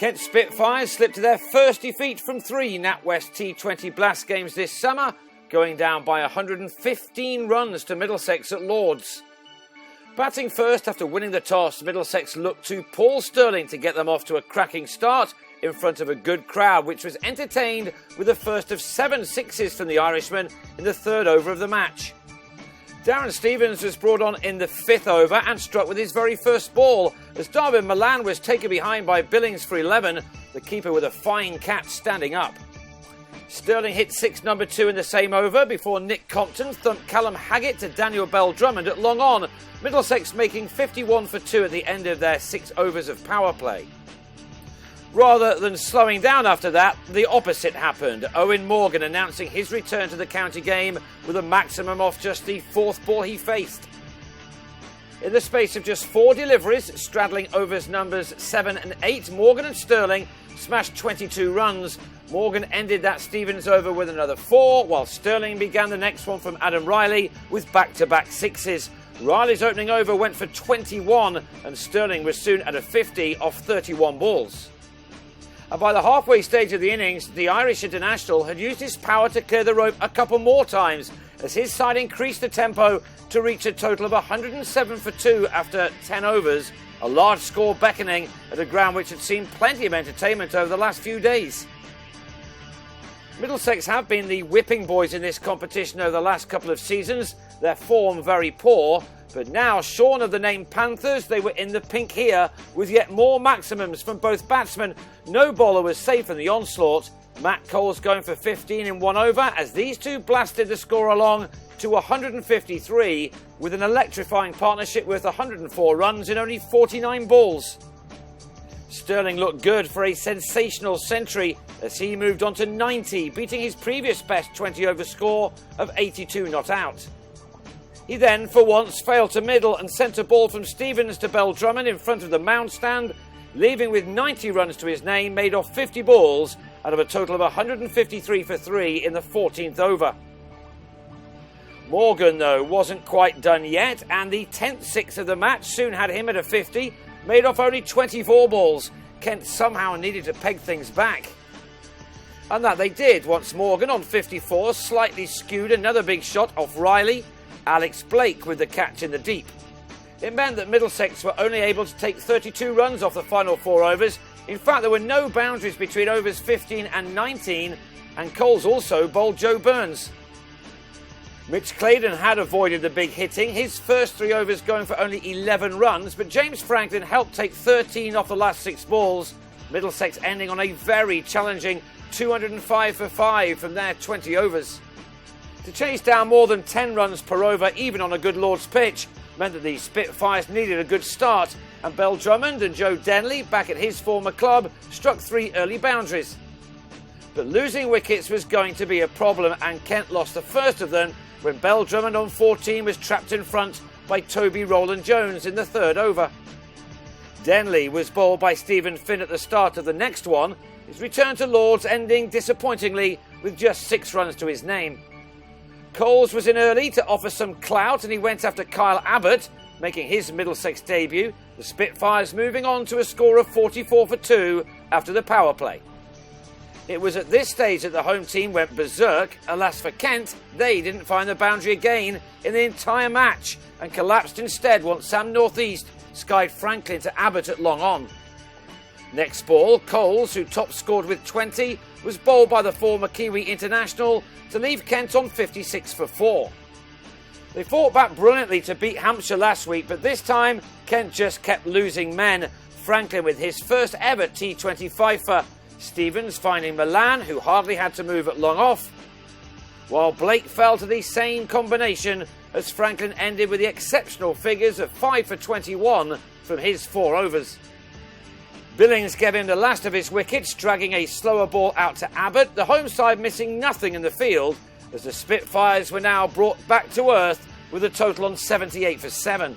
Kent Spitfires slipped to their first defeat from 3 NatWest T20 Blast games this summer, going down by 115 runs to Middlesex at Lords. Batting first after winning the toss, Middlesex looked to Paul Stirling to get them off to a cracking start in front of a good crowd, which was entertained with the first of 7 sixes from the Irishman in the third over of the match. Darren Stevens was brought on in the 5th over and struck with his very first ball as Darwin Milan was taken behind by Billings for 11, the keeper with a fine catch standing up. Stirling hit 6 number 2 in the same over before Nick Compton thumped Callum Haggett to Daniel Bell-Drummond at long on, Middlesex making 51 for 2 at the end of their 6 overs of power play. Rather than slowing down after that, the opposite happened, Owen Morgan announcing his return to the county game with a maximum off just the 4th ball he faced. In the space of just 4 deliveries, straddling overs numbers 7 and 8, Morgan and Stirling smashed 22 runs. Morgan ended that Stevens over with another 4, while Stirling began the next one from Adam Riley with back-to-back sixes. Riley's opening over went for 21 and Stirling was soon at a 50 off 31 balls. And by the halfway stage of the innings, the Irish international had used his power to clear the rope a couple more times as his side increased the tempo to reach a total of 107 for 2 after 10 overs, a large score beckoning at a ground which had seen plenty of entertainment over the last few days. Middlesex have been the whipping boys in this competition over the last couple of seasons, their form very poor, but now shorn of the name Panthers, they were in the pink here with yet more maximums from both batsmen. No bowler was safe in the onslaught. Matt Coles going for 15 in 1 over as these two blasted the score along to 153 with an electrifying partnership worth 104 runs in only 49 balls. Stirling looked good for a sensational century as he moved on to 90, beating his previous best 20 over score of 82 not out. He then, for once, failed to middle and sent a ball from Stevens to Bell-Drummond in front of the mound stand, leaving with 90 runs to his name made off 50 balls out of a total of 153 for 3 in the 14th over. Morgan, though, wasn't quite done yet, and the 10th six of the match soon had him at a 50, made off only 24 balls. Kent somehow needed to peg things back. And that they did once Morgan on 54 slightly skewed another big shot off Riley. Alex Blake with the catch in the deep. It meant that Middlesex were only able to take 32 runs off the final 4 overs. In fact, there were no boundaries between overs 15 and 19, and Coles also bowled Joe Burns. Mitch Claydon had avoided the big hitting, his first 3 overs going for only 11 runs, but James Franklin helped take 13 off the last 6 balls, Middlesex ending on a very challenging 205 for 5 from their 20 overs. To chase down more than 10 runs per over, even on a good Lord's pitch, meant that the Spitfires needed a good start, and Bell-Drummond and Joe Denley, back at his former club, struck 3 early boundaries. But losing wickets was going to be a problem, and Kent lost the first of them when Bell-Drummond on 14 was trapped in front by Toby Rowland-Jones in the 3rd over. Denley was bowled by Stephen Finn at the start of the next one, his return to Lords ending disappointingly with just 6 runs to his name. Coles was in early to offer some clout and he went after Kyle Abbott, making his Middlesex debut, the Spitfires moving on to a score of 44 for 2 after the power play. It was at this stage that the home team went berserk. Alas for Kent, they didn't find the boundary again in the entire match and collapsed instead once Sam Northeast skied Franklin to Abbott at long on. Next ball, Coles, who top scored with 20, was bowled by the former Kiwi international to leave Kent on 56 for 4. They fought back brilliantly to beat Hampshire last week, but this time Kent just kept losing men. Franklin with his first ever T20 fifer, Stevens finding Milan, who hardly had to move at long off, while Blake fell to the same combination as Franklin ended with the exceptional figures of 5 for 21 from his 4 overs. Billings gave him the last of his wickets, dragging a slower ball out to Abbott, the home side missing nothing in the field as the Spitfires were now brought back to earth with a total on 78 for 7.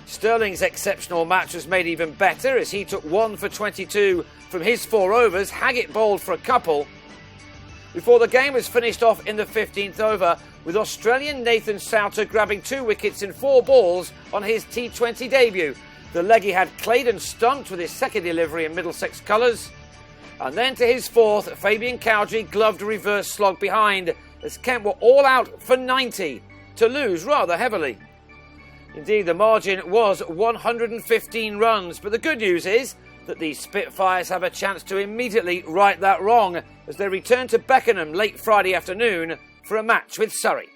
Stirling's exceptional match was made even better as he took 1 for 22 from his 4 overs. Haggett bowled for a couple before the game was finished off in the 15th over, with Australian Nathan Souter grabbing 2 wickets in 4 balls on his T20 debut. The leggy had Claydon stumped with his second delivery in Middlesex colours. And then to his fourth, Fabian Cowdrey gloved a reverse slog behind as Kent were all out for 90 to lose rather heavily. Indeed, the margin was 115 runs, but the good news is that the Spitfires have a chance to immediately right that wrong as they return to Beckenham late Friday afternoon for a match with Surrey.